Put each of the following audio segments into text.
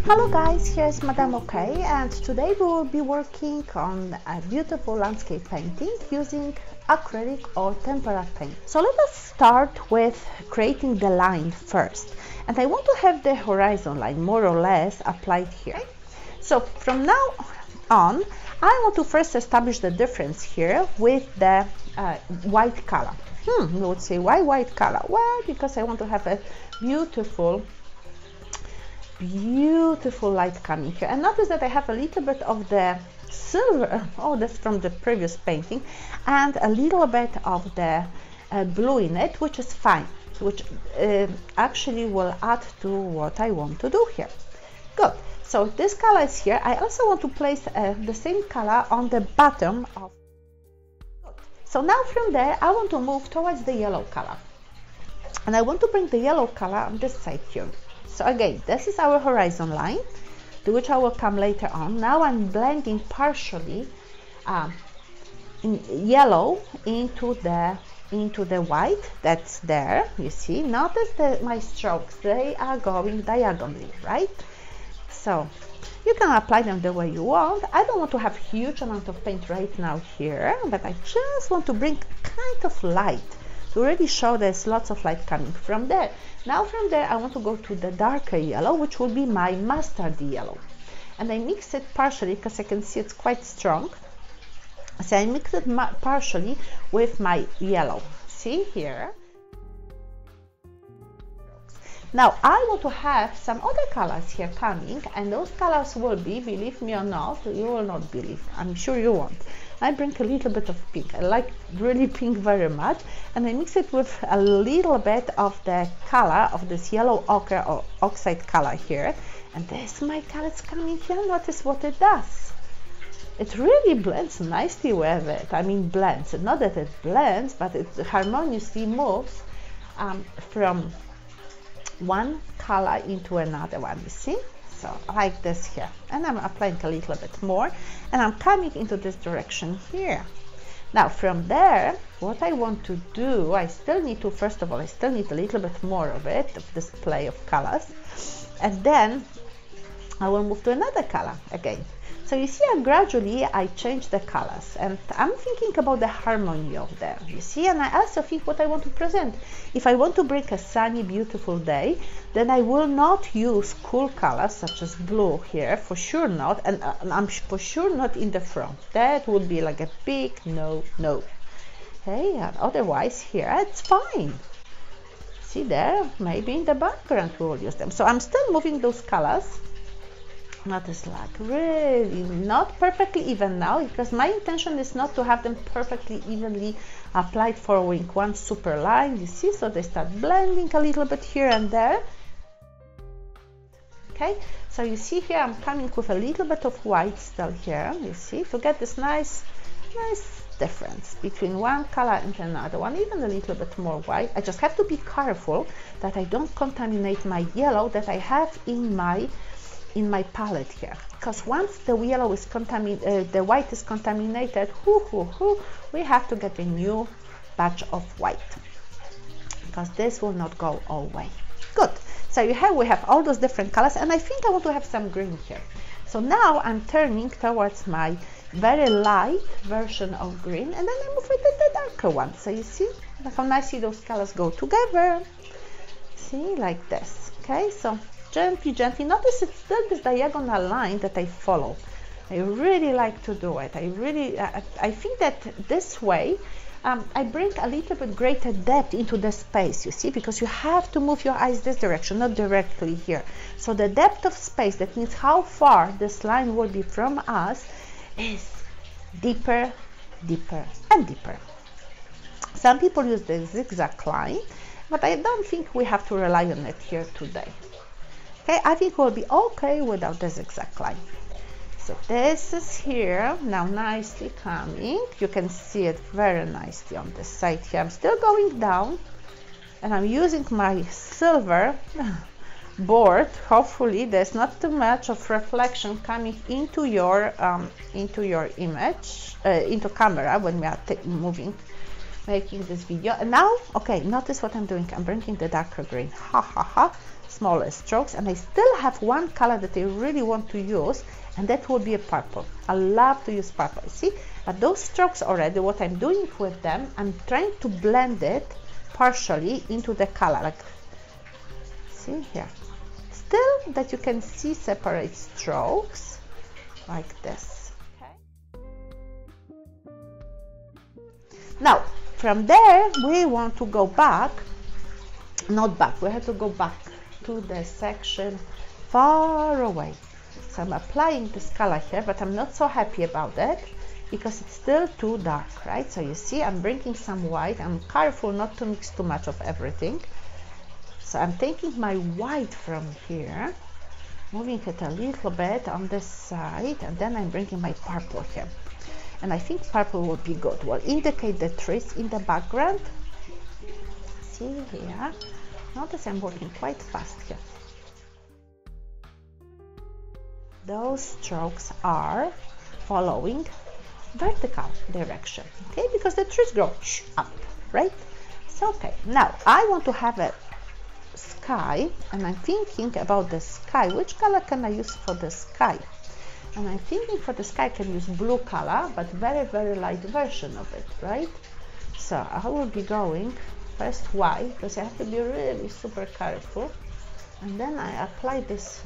Hello guys, here's Madame OK, and today we will be working on a beautiful landscape painting using acrylic or tempera paint. So let us start with creating the line first, and I want to have the horizon line more or less applied here. So from now on, I want to first establish the difference here with the white color. You would say, why white color? Well, because I want to have a beautiful light coming here. And notice that I have a little bit of the silver, oh, that's from the previous painting, and a little bit of the blue in it, which is fine, which actually will add to what I want to do here. Good. So this color is here. I also want to place the same color on the bottom of. Good. So now from there I want to move towards the yellow color, and I want to bring the yellow color on this side here. So again, this is our horizon line, to which I will come later on. Now I'm blending partially in yellow into the white that's there. You see, notice that my strokes, they are going diagonally, right? So you can apply them the way you want. I don't want to have huge amount of paint right now here, but I just want to bring kind of light to really show there's lots of light coming from there. Now from there I want to go to the darker yellow, which will be my mustard yellow, and I mix it partially because I can see it's quite strong. So I mix it partially with my yellow. See here. Now I want to have some other colors here coming, and those colors will be, believe me or not, you will not believe, I'm sure you won't. I bring a little bit of pink. I like really pink very much, and I mix it with a little bit of the color of this yellow ochre or oxide color here, and there's my colors coming here. Notice what it does. It really blends nicely with it. I mean blends, not that it blends, but it harmoniously moves from one color into another one, you see? So like this here, and I'm applying a little bit more, and I'm coming into this direction here. Now from there, what I want to do, I still need to, first of all, I still need a little bit more of it, of this play of colors, and then I will move to another color again. So you see, gradually I change the colors, and I'm thinking about the harmony of them, you see, and I also think what I want to present. If I want to bring a sunny, beautiful day, then I will not use cool colors such as blue here, for sure not, and I'm for sure not in the front. That would be like a big no. Okay, and otherwise here it's fine. See there, maybe in the background we will use them. So I'm still moving those colors. Notice, like, really not perfectly even now, because my intention is not to have them perfectly evenly applied following one super line, you see, so they start blending a little bit here and there. Okay, so you see here I'm coming with a little bit of white still here, you see, to get this nice difference between one color and another one, even a little bit more white. I just have to be careful that I don't contaminate my yellow that I have in my palette here, because once the yellow is contaminated, the white is contaminated, we have to get a new batch of white, because this will not go all way. Good. So we have all those different colors, and I think I want to have some green here. So now I'm turning towards my very light version of green, and then I move with the darker one. So you see how nicely those colors go together. See, like this. Okay, so gently, notice it's still this diagonal line that I follow. I really like to do it. I think that this way I bring a little bit greater depth into the space, you see, because you have to move your eyes this direction, not directly here. So the depth of space, that means how far this line will be from us, is deeper and deeper. Some people use the zigzag line, but I don't think we have to rely on it here today. Okay, I think we'll be okay without the zigzag line. So this is here now nicely coming. You can see it very nicely on this side here. I'm still going down, and I'm using my silver board. Hopefully there's not too much of reflection coming into your image, into camera when we are moving making this video. And now, okay, notice what I'm doing. I'm bringing the darker green, ha ha ha, smaller strokes, and I still have one color that I really want to use, and that will be a purple. I love to use purple, see? But those strokes already, what I'm doing with them, I'm trying to blend it partially into the color, like, see here. Still that you can see separate strokes, like this. Okay. Now, from there, we want to go back, not back, we have to go back to the section far away. So I'm applying this color here, but I'm not so happy about it because it's still too dark, right? So you see, I'm bringing some white. I'm careful not to mix too much of everything. So I'm taking my white from here, moving it a little bit on this side, and then I'm bringing my purple here. And I think purple will be good. Will indicate the trees in the background. See here. Notice I'm working quite fast here. Those strokes are following vertical direction, okay? Because the trees grow up, right? So, okay, now I want to have a sky, and I'm thinking about the sky. Which color can I use for the sky? And I'm thinking for the sky I can use blue color, but very, very light version of it, right? So I will be going first white, because I have to be really super careful. And then I apply this.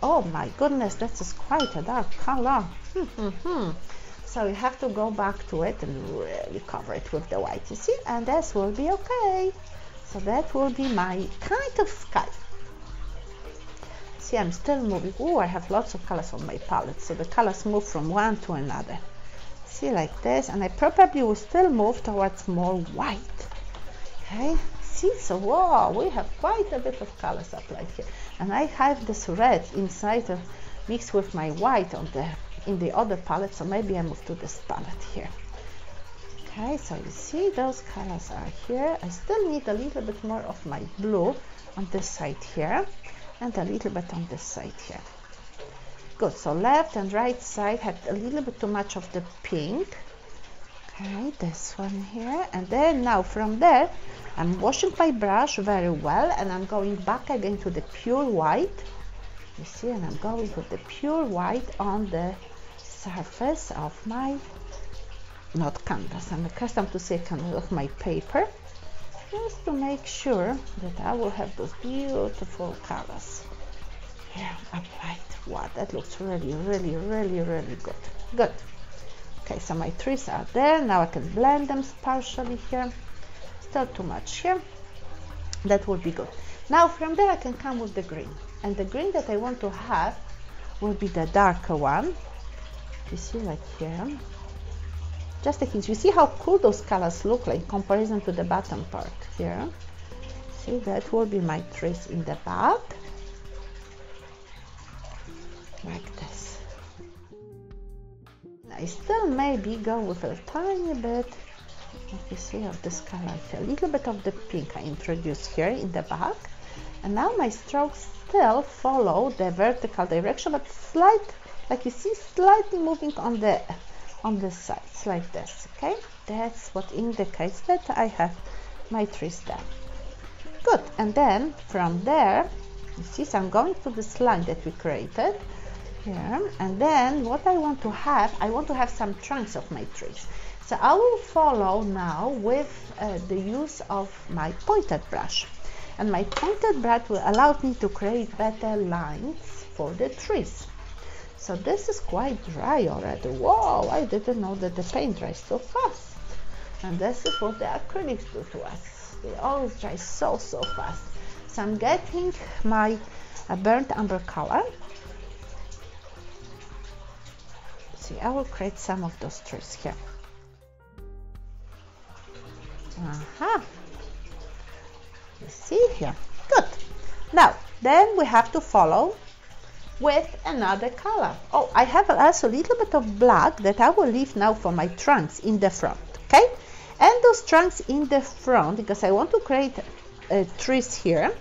Oh my goodness, that is quite a dark color. So you have to go back to it and really cover it with the white, you see, and this will be okay. So that will be my kind of sky. See, I'm still moving. Oh, I have lots of colors on my palette, so the colors move from one to another. See, like this, and I probably will still move towards more white. Okay, see, so wow, we have quite a bit of colors applied here. And I have this red inside mixed with my white in the other palette, so maybe I move to this palette here. Okay, so you see those colors are here. I still need a little bit more of my blue on this side here, and a little bit on this side here. Good, so left and right side had a little bit too much of the pink. Okay, this one here, and then now from there I'm washing my brush very well, and I'm going back again to the pure white. You see, and I'm going with the pure white on the surface of my, not canvas, I'm accustomed to say canvas, of my paper, just to make sure that I will have those beautiful colors here applied. Wow, that looks really, really, really, really good. Good. Okay, so my trees are there. Now I can blend them partially here. Still too much here. That will be good. Now from there I can come with the green. And the green that I want to have will be the darker one. You see, like here. Just a hint. You see how cool those colors look like in comparison to the bottom part here. See, that will be my trees in the back. Like this. I still maybe go with a tiny bit, you see, of this color here. A little bit of the pink I introduced here in the back. And now my strokes still follow the vertical direction, but slight, like you see, slightly moving on the sides, like this, okay? That's what indicates that I have my trees there. Good, and then from there, you see, so I'm going to this line that we created here, and then what I want to have some trunks of my trees. So I will follow now with the use of my pointed brush, and my pointed brush will allow me to create better lines for the trees. So this is quite dry already. Whoa, I didn't know that the paint dries so fast. And this is what the acrylics do to us. They always dry so fast. So I'm getting my burnt umber color. See, I will create some of those trees here. You see here. Good. Now, then we have to follow with another color. Oh, I have also a little bit of black that I will leave now for my trunks in the front, okay? And those trunks in the front, because I want to create trees here,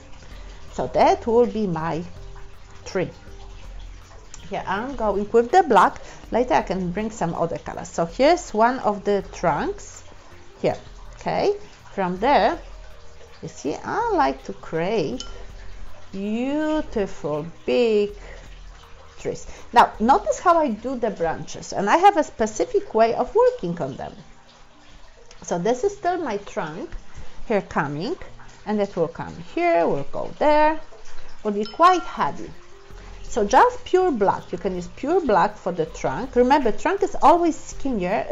so that will be my tree. Here I'm going with the black. Later I can bring some other colors. So here's one of the trunks. here. Okay, from there, you see, I like to create beautiful big trees. Now notice how I do the branches, and I have a specific way of working on them. So this is still my trunk here coming, and it will come here, will go there, will be quite heavy. So just pure black, you can use pure black for the trunk. Remember, trunk is always thicker,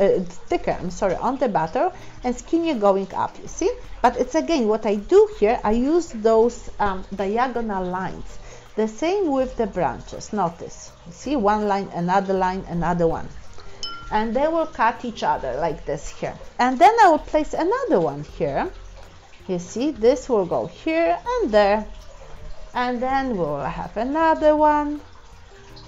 on the bottom, and skinnier going up, you see? But it's again, what I do here, I use those diagonal lines. The same with the branches, notice. You see, one line, another one. And they will cut each other like this here. And then I will place another one here. You see, this will go here and there. And then we'll have another one,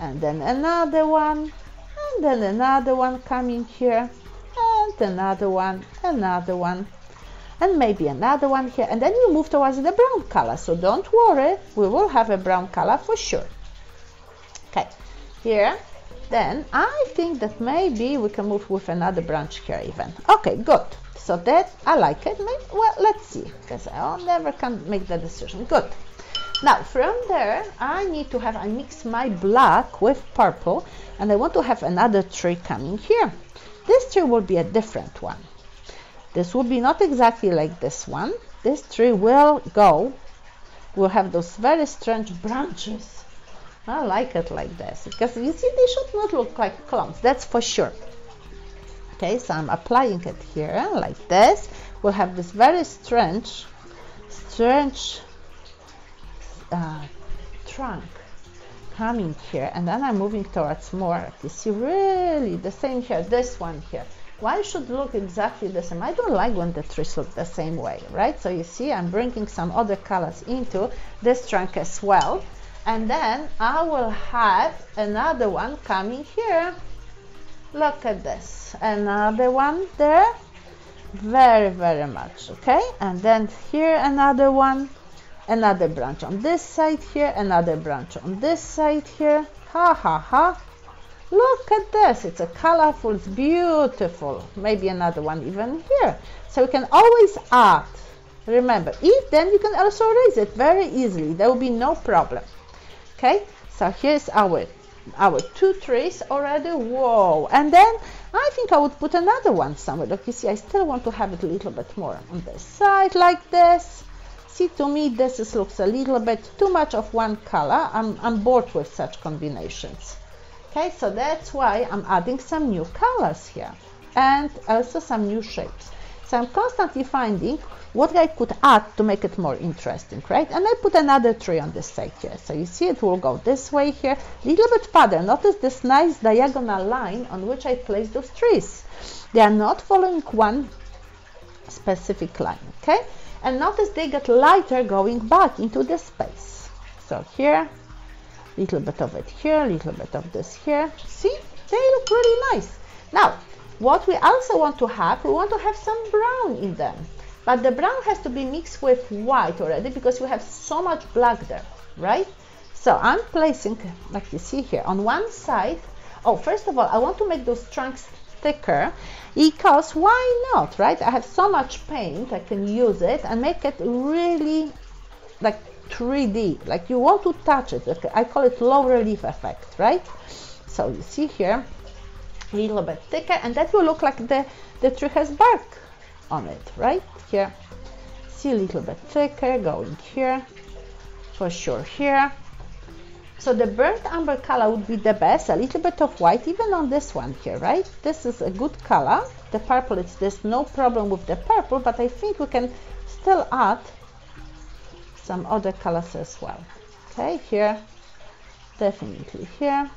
and then another one, and then another one coming here, and another one, and maybe another one here, and then we move towards the brown color. So don't worry, we will have a brown color for sure. Okay, here, then I think that maybe we can move with another branch here even. Okay, good. So that, I like it. Maybe, well, let's see, because I never can make the decision. Good. Now from there, I mix my black with purple, and I want to have another tree coming here. This tree will be a different one. This will be not exactly like this one. This tree will have those very strange branches. I like it like this, because you see, they should not look like clumps, that's for sure. Okay, so I'm applying it here like this. We'll have this very strange trunk coming here, and then I'm moving towards more. You see, really the same here, this one here. Why should look exactly the same? I don't like when the trees look the same way, right? So you see, I'm bringing some other colors into this trunk as well, and then I will have another one coming here. Look at this, another one there, very much. Okay, and then here another one, another branch on this side here, another branch on this side here. Ha. Look at this, it's a colorful, it's beautiful. Maybe another one even here. So you can always add. Remember, then you can also erase it very easily. There will be no problem. Okay, so here's our two trees already. Whoa. And then I think I would put another one somewhere. Look, you see, I still want to have it a little bit more on this side like this. See, to me this looks a little bit too much of one color. I'm bored with such combinations. Okay, so that's why I'm adding some new colors here, and also some new shapes. So I'm constantly finding what I could add to make it more interesting, right? And I put another tree on this side here. So you see, it will go this way here, a little bit further. Notice this nice diagonal line on which I place those trees. They are not following one specific line, okay? And notice they get lighter going back into the space. So here, little bit of it here, little bit of this here. See, they look really nice. Now, what we also want to have, we want to have some brown in them. But the brown has to be mixed with white already, because we have so much black there, right? So I'm placing, like you see here, on one side. Oh, first of all, I want to make those trunks thicker, because why not, right? I have so much paint, I can use it and make it really like 3D, like you want to touch it. Okay, I call it low relief effect, right? So you see here, a little bit thicker, and that will look like the tree has bark on it, right? Here, see, a little bit thicker going here, for sure here. So the burnt umber color would be the best, a little bit of white, even on this one here, right? This is a good color. The purple, there's no problem with the purple, but I think we can still add some other colors as well. Okay, here, definitely here.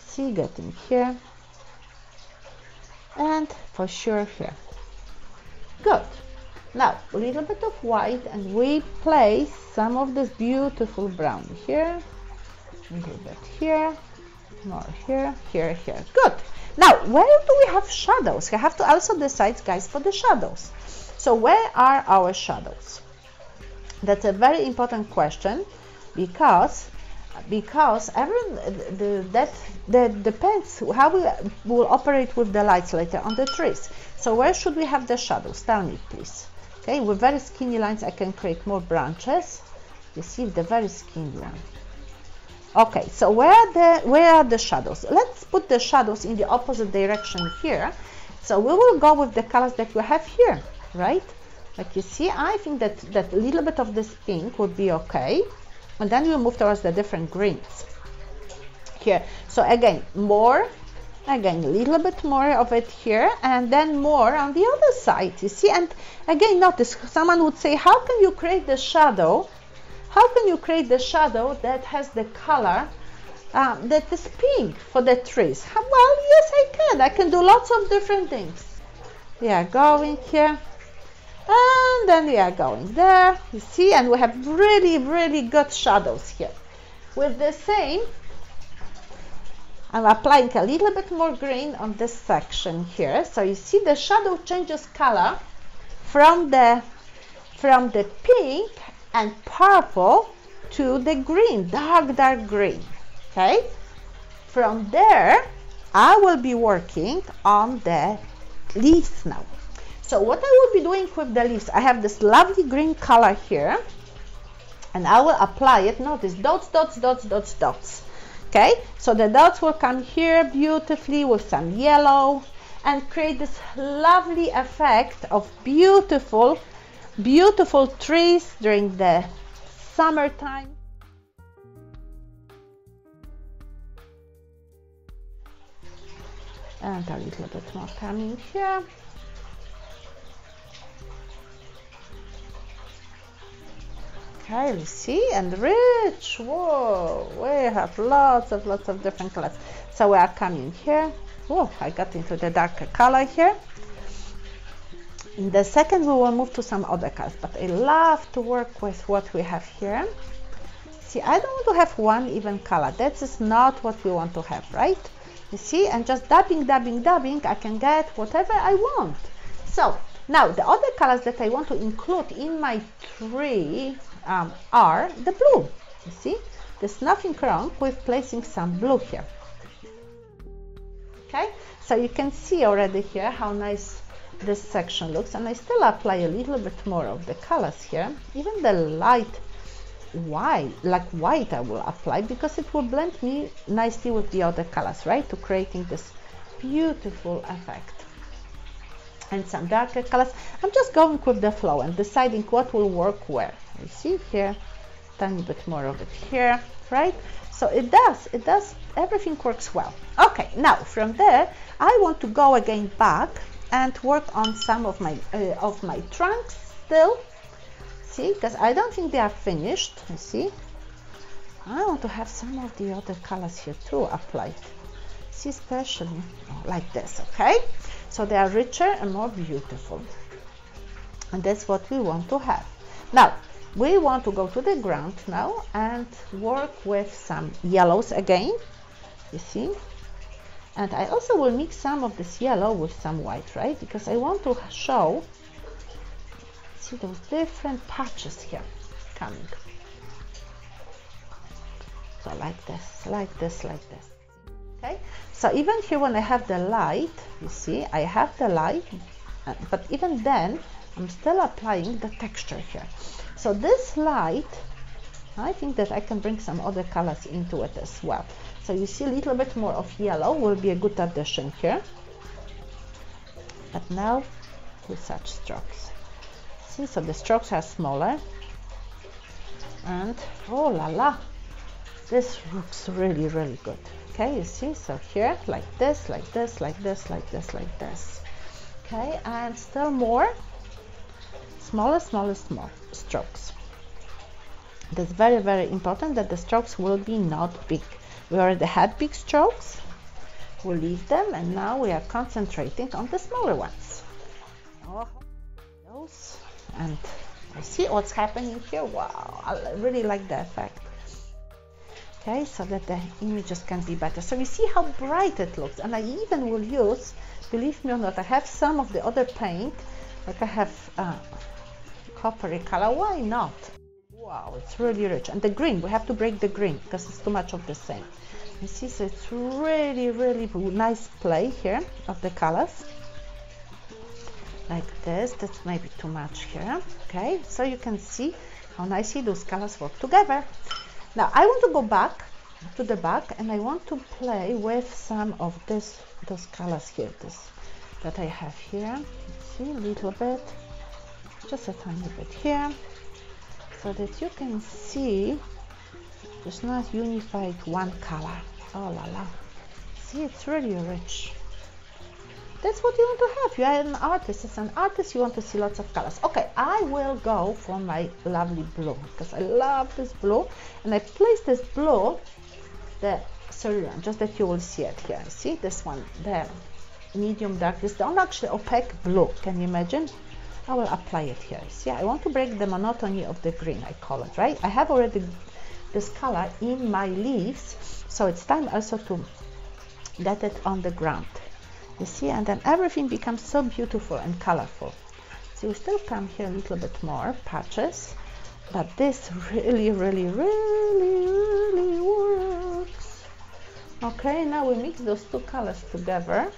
See, getting here. And for sure here. Good. Now, a little bit of white, and we place some of this beautiful brown here, a little bit here, more here, here. Good. Now, where do we have shadows? We have to also decide, guys, for the shadows. So where are our shadows? That's a very important question, because because that depends how we will operate with the lights later on the trees. So where should we have the shadows? Tell me, please. Okay, with very skinny lines I can create more branches. You see the very skinny one. Okay, so where are the shadows? Let's put the shadows in the opposite direction here. So we will go with the colors that we have here, right? Like you see, I think that a little bit of this pink would be okay. And then we'll move towards the different greens here. So again, a little bit more of it here, and then more on the other side, you see. And again, notice, someone would say, how can you create the shadow? How can you create the shadow that has the color that is pink for the trees? Well, yes, I can. I can do lots of different things. We are going here, and then we are going there, you see, and we have really, really good shadows here. With the same, I'm applying a little bit more green on this section here. So you see the shadow changes color from the pink and purple to the green, dark green. Okay, from there I will be working on the leaves now. So what I will be doing with the leaves, I have this lovely green color here, and I will apply it. Notice dots, dots, dots, dots, dots. Okay, so the dots will come here beautifully with some yellow and create this lovely effect of beautiful trees during the summertime. And a little bit more coming here. Okay, you see, and rich. Whoa, we have lots of different colors. So we are coming here. Oh, I got into the darker color here. In the second, we will move to some other colors, but I love to work with what we have here. See, I don't want to have one even color. That is not what we want to have, right? You see, and just dabbing, I can get whatever I want. So now the other colors that I want to include in my tree are the blue. You see, there's nothing wrong with placing some blue here. Okay, so you can see already here how nice this section looks, and I still apply a little bit more of the colors here. Even the light white, like white, I will apply because it will blend me nicely with the other colors, right, to creating this beautiful effect. And some darker colors. I'm just going with the flow and deciding what will work where. You see here, tiny bit more of it here, right? So it does, everything works well. Okay, now from there, I want to go again back and work on some of my trunks still. See, because I don't think they are finished. You see, I want to have some of the other colors here too applied. See, especially like this, okay? So they are richer and more beautiful. And that's what we want to have. Now, we want to go to the ground now and work with some yellows again, you see. And I also will mix some of this yellow with some white, right? Because I want to show, see those different patches here coming. So like this, like this, like this. Okay, so even here when I have the light, you see, I have the light, but even then, I'm still applying the texture here. So this light, I think that I can bring some other colors into it as well. So you see a little bit more of yellow will be a good addition here. But now with such strokes. See, so the strokes are smaller. And oh la la, this looks really, really good. Okay, you see, so here, like this, like this, like this, like this, like this. Okay, and still more, smaller strokes. That's very, very important that the strokes will be not big. We already had big strokes, we'll leave them, and now we are concentrating on the smaller ones. Oh, those, and I see what's happening here. Wow, I really like the effect. Okay, so that the images can be better. So you see how bright it looks, and I even will use, believe me or not, I have some of the other paint, like I have coppery color. Why not? Wow. Wow, it's really rich. And the green, we have to break the green because it's too much of the same. You see, so it's really, really nice play here of the colors. Like this, that's maybe too much here. Okay, so you can see how nicely those colors work together. Now I want to go back to the back and I want to play with some of those colors here, that I have here. See, a little bit, just a tiny bit here, so that you can see it's not unified one color. Oh la la, see, it's really rich. That's what you want to have. You are an artist. As an artist, you want to see lots of colors. Okay, I will go for my lovely blue because I love this blue, and I place this blue, the cerulean, just that you will see it here. See this one, the medium dark. This is not actually opaque blue. Can you imagine? I will apply it here. See, I want to break the monotony of the green, I call it, right? I have already this color in my leaves, so it's time also to get it on the ground. You see, and then everything becomes so beautiful and colorful. So you still come here a little bit more patches, but this really, really, really, really works. Okay, now we mix those two colors together.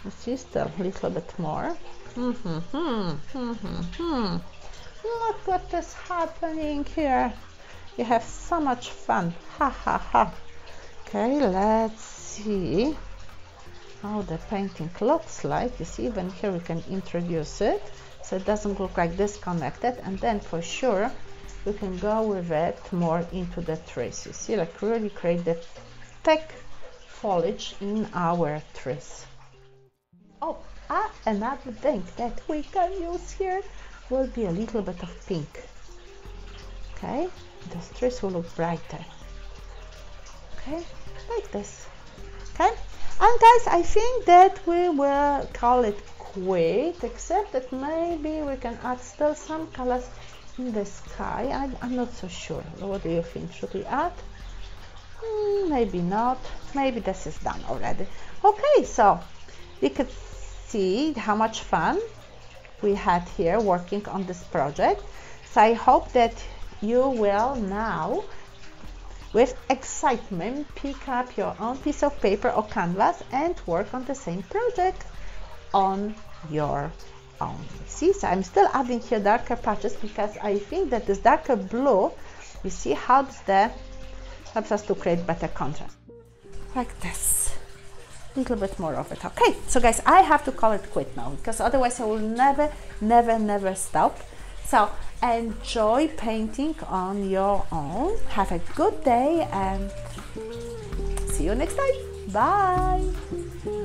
You see, still a little bit more. Look what is happening here. You have so much fun. Ha ha ha. Okay, let's see how the painting looks like. You see, even here we can introduce it so it doesn't look like disconnected, and then for sure we can go with it more into the trees. You see, like really create the thick foliage in our trees. Oh, another thing that we can use here will be a little bit of pink. Okay, the trees will look brighter. Okay, like this. Okay. And guys, I think that we will call it quit, except that maybe we can add still some colors in the sky. I'm not so sure. What do you think? Should we add? Maybe not. Maybe this is done already. Okay, so you could see how much fun we had here working on this project. So I hope that you will now, with excitement, pick up your own piece of paper or canvas and work on the same project on your own. See, so I'm still adding here darker patches because I think that this darker blue, you see, helps us to create better contrast. Like this. A little bit more of it. Okay, so guys, I have to call it quit now because otherwise I will never stop. So enjoy painting on your own. Have a good day and see you next time. Bye.